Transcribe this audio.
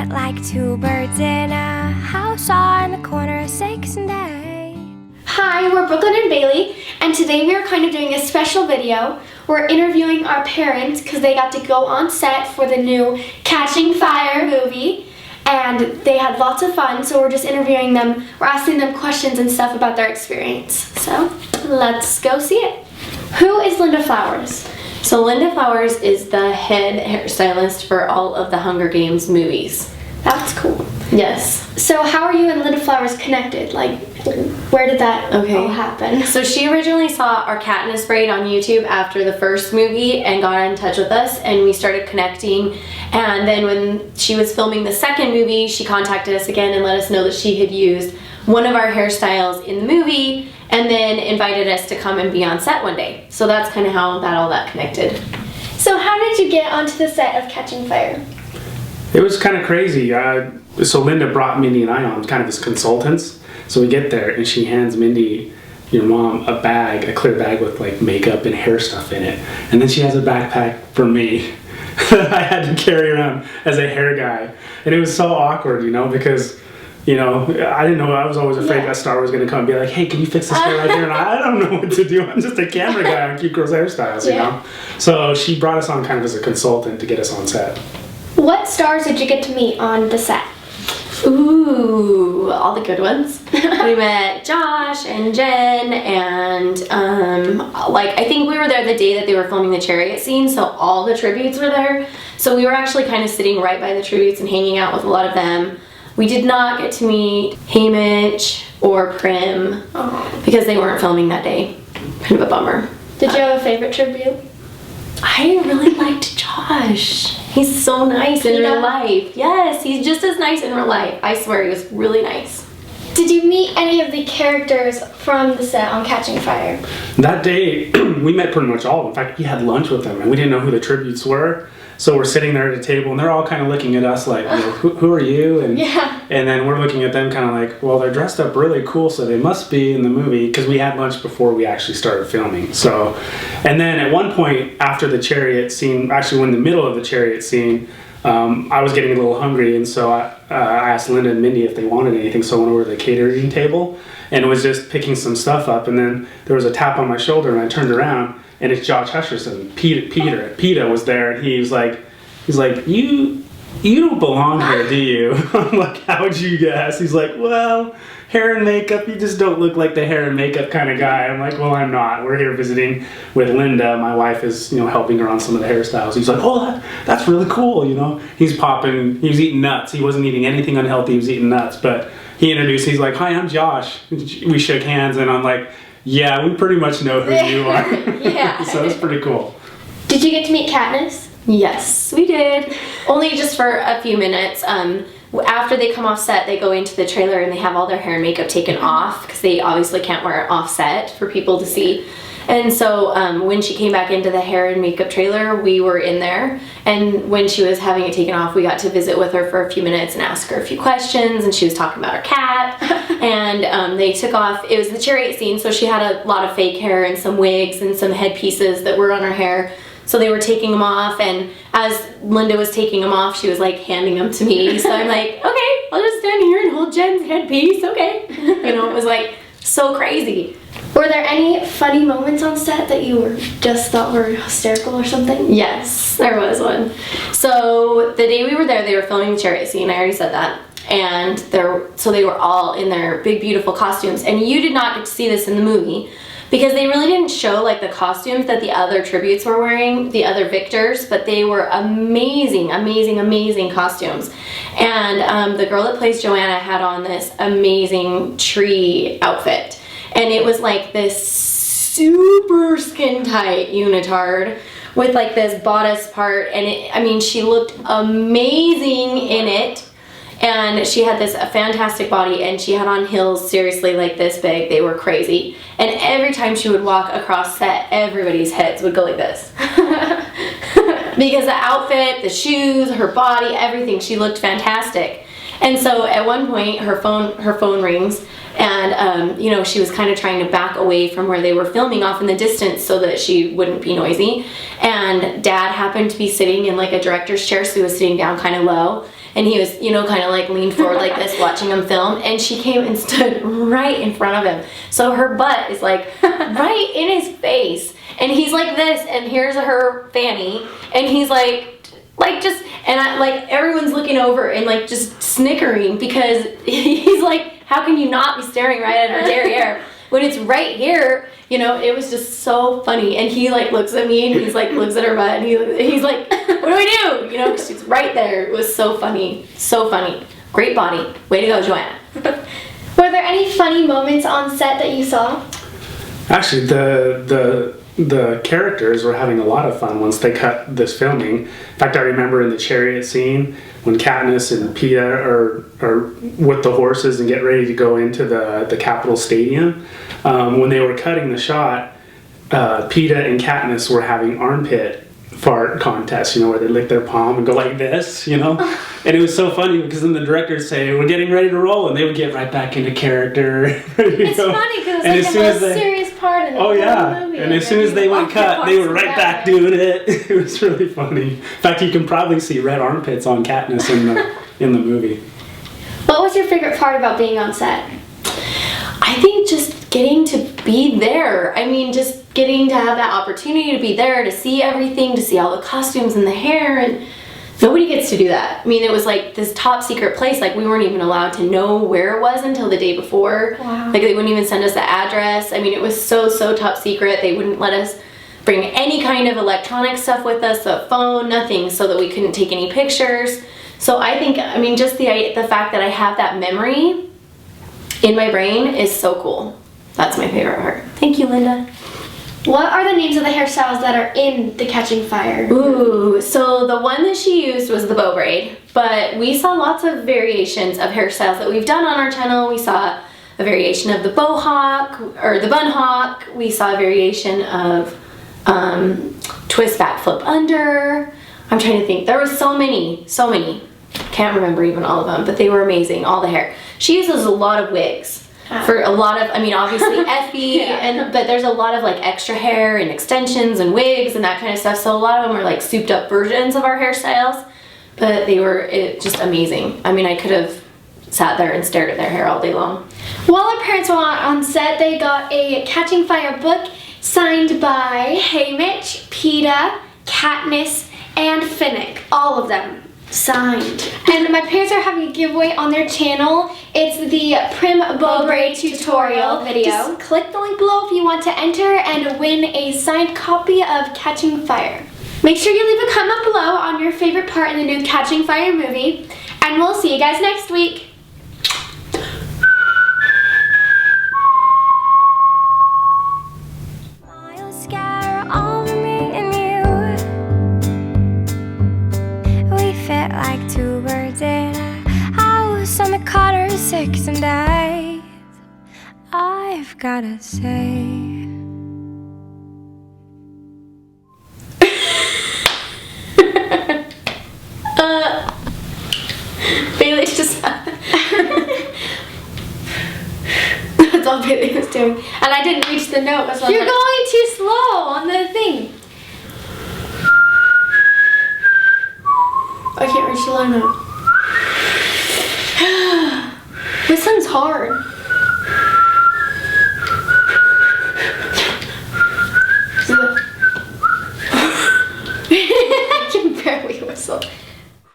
like two birds in a house on the corner of 6th and A. Hi, we're Brooklyn and Bailey, and today we are kind of doing a special video. We're interviewing our parents because they got to go on set for the new Catching Fire movie, and they had lots of fun, so we're just interviewing them. We're asking them questions and stuff about their experience. So, let's go see it. Who is Linda Flowers? So Linda Flowers is the head hairstylist for all of the Hunger Games movies. That's cool. Yes. So how are you and Linda Flowers connected? Like, where did that all happen? So she originally saw our Katniss braid on YouTube after the first movie and got in touch with us, and we started connecting. And then when she was filming the second movie, she contacted us again and let us know that she had used one of our hairstyles in the movie, and then invited us to come and be on set one day. So that's kind of how all that connected. So how did you get onto the set of Catching Fire? It was kind of crazy. So Linda brought Mindy and I on kind of as consultants. So we get there and she hands Mindy, your mom, a bag, a clear bag with like makeup and hair stuff in it. And then she has a backpack for me that I had to carry around as a hair guy. And it was so awkward, you know, because I didn't know. I was always afraid that Star was going to come and be like, hey, can you fix this hair right here? And I don't know what to do. I'm just a camera guy on Cute Girls Hairstyles, you know? So she brought us on kind of as a consultant to get us on set. What stars did you get to meet on the set? Ooh, all the good ones. We met Josh and Jen, and I think we were there the day that they were filming the chariot scene, so all the tributes were there. So we were actually kind of sitting right by the tributes and hanging out with a lot of them. We did not get to meet Hamish or Prim because they weren't filming that day. Kind of a bummer. Did you have a favorite tribute? I really liked Josh. He's so nice in real life. Yes, he's just as nice in real life. I swear, he was really nice. Did you meet any of the characters from the set on Catching Fire? That day, we met pretty much all of them. In fact, we had lunch with them, and we didn't know who the tributes were. So we're sitting there at a table, and they're all kind of looking at us like, who are you? And and then we're looking at them kind of like, well, they're dressed up really cool, so they must be in the movie, because we had lunch before we actually started filming. So, and then at one point after the chariot scene, actually in the middle of the chariot scene, I was getting a little hungry, and so I asked Linda and Mindy if they wanted anything, so I went over to the catering table and was just picking some stuff up, and then there was a tap on my shoulder, and I turned around, and it's Josh Hutcherson. Peter was there, and he's like, you don't belong here, do you? I'm like, how'd you guess? He's like, well, hair and makeup, you just don't look like the hair and makeup kind of guy. I'm like, well, I'm not. We're here visiting with Linda. My wife is, helping her on some of the hairstyles. He's like, oh, that's really cool, He's eating nuts. He wasn't eating anything unhealthy. He was eating nuts, but he introduced, he's like, hi, I'm Josh. We shook hands, and I'm like, yeah, we pretty much know who you are. Yeah. So it's pretty cool. Did you get to meet Katniss? Yes, we did. Only just for a few minutes. After they come off set, they go into the trailer and they have all their hair and makeup taken off because they obviously can't wear it off set for people to see. And so when she came back into the hair and makeup trailer, we were in there. And when she was having it taken off, we got to visit with her for a few minutes and ask her a few questions. And she was talking about her cat. And they took off, it was the chariot scene, so she had a lot of fake hair and some wigs and some headpieces that were on her hair. So they were taking them off, and as Linda was taking them off, she was like handing them to me. So I'm like, okay, I'll just stand here and hold Jen's headpiece, okay. It was like so crazy. Were there any funny moments on set that you just thought were hysterical or something? Yes, there was one. So the day we were there, they were filming the chariot scene, I already said that. And so they were all in their big, beautiful costumes. And you did not get to see this in the movie, because they really didn't show like the costumes that the other tributes were wearing, the other victors, but they were amazing, amazing, amazing costumes. And the girl that plays Joanna had on this amazing tree outfit. And it was like this super skin tight unitard with like this bodice part, and she looked amazing in it. And she had this fantastic body, and she had on heels seriously like this big. They were crazy. And every time she would walk across set, everybody's heads would go like this. Because the outfit, the shoes, her body, everything, she looked fantastic. And so at one point her phone rings, And, you know, she was kind of trying to back away from where they were filming off in the distance so that she wouldn't be noisy. And Dad happened to be sitting in like a director's chair, so he was sitting down kind of low. And he was, you know, kind of like leaned forward like this, watching him film. And she came and stood right in front of him. So her butt is like right in his face. And he's like this, and here's her fanny. And he's like just, and everyone's looking over and like just snickering because he's like, how can you not be staring right at her derriere when it's right here? You know, it was just so funny. And he like looks at me and he's like looks at her butt and he's like, what do we do? You know, because she's right there. It was so funny. So funny. Great body. Way to go, Joanna. Were there any funny moments on set that you saw? Actually, the characters were having a lot of fun once they cut this filming. In fact, I remember in the chariot scene when Katniss and Peeta are with the horses and get ready to go into the Capitol Stadium. When they were cutting the shot, Peeta and Katniss were having armpit fart contests, you know, where they lick their palm and go like this, you know? And it was so funny because then the directors say, we're getting ready to roll, and they would get right back into character. It's funny because it's like the most serious part in the whole movie. And as soon as they went cut, they were right back doing it. It was really funny. In fact, you can probably see red armpits on Katniss in the movie. What was your favorite part about being on set? I think just getting to be there. I mean, just getting to have that opportunity to be there, to see everything, to see all the costumes and the hair, and nobody gets to do that. I mean, it was like this top secret place. Like, we weren't even allowed to know where it was until the day before. Wow. Like, they wouldn't even send us the address. I mean, it was so top secret. They wouldn't let us bring any kind of electronic stuff with us, a phone, nothing, so that we couldn't take any pictures. So I think, I mean, just the fact that I have that memory in my brain is so cool. That's my favorite part. Thank you, Linda. What are the names of the hairstyles that are in the Catching Fire? Ooh, so the one that she used was the bow braid, but we saw lots of variations of hairstyles that we've done on our channel. We saw a variation of the bow hawk, or the bun hawk. We saw a variation of twist back, flip under. I'm trying to think. There were so many. Can't remember even all of them, but they were amazing, all the hair. She uses a lot of wigs. For a lot of, I mean, obviously Effie, but there's a lot of like extra hair and extensions and wigs and that kind of stuff. So a lot of them are like souped up versions of our hairstyles, but they were just amazing. I mean, I could have sat there and stared at their hair all day long. While our parents were on set, they got a Catching Fire book signed by Haymitch, Peeta, Katniss, and Finnick. All of them. Signed. And my parents are having a giveaway on their channel. It's the Prim Bow Braid tutorial video. Just click the link below if you want to enter and win a signed copy of Catching Fire. Make sure you leave a comment below on your favorite part in the new Catching Fire movie, and we'll see you guys next week. Miles scare over me and you. We fit like two birds in a house on the corner, 6 and 8. I've gotta say. Bailey just That's all Bailey was doing. And I didn't reach the note. You're going too slow on the thing. I can't reach the low note. This one's hard. I can barely whistle.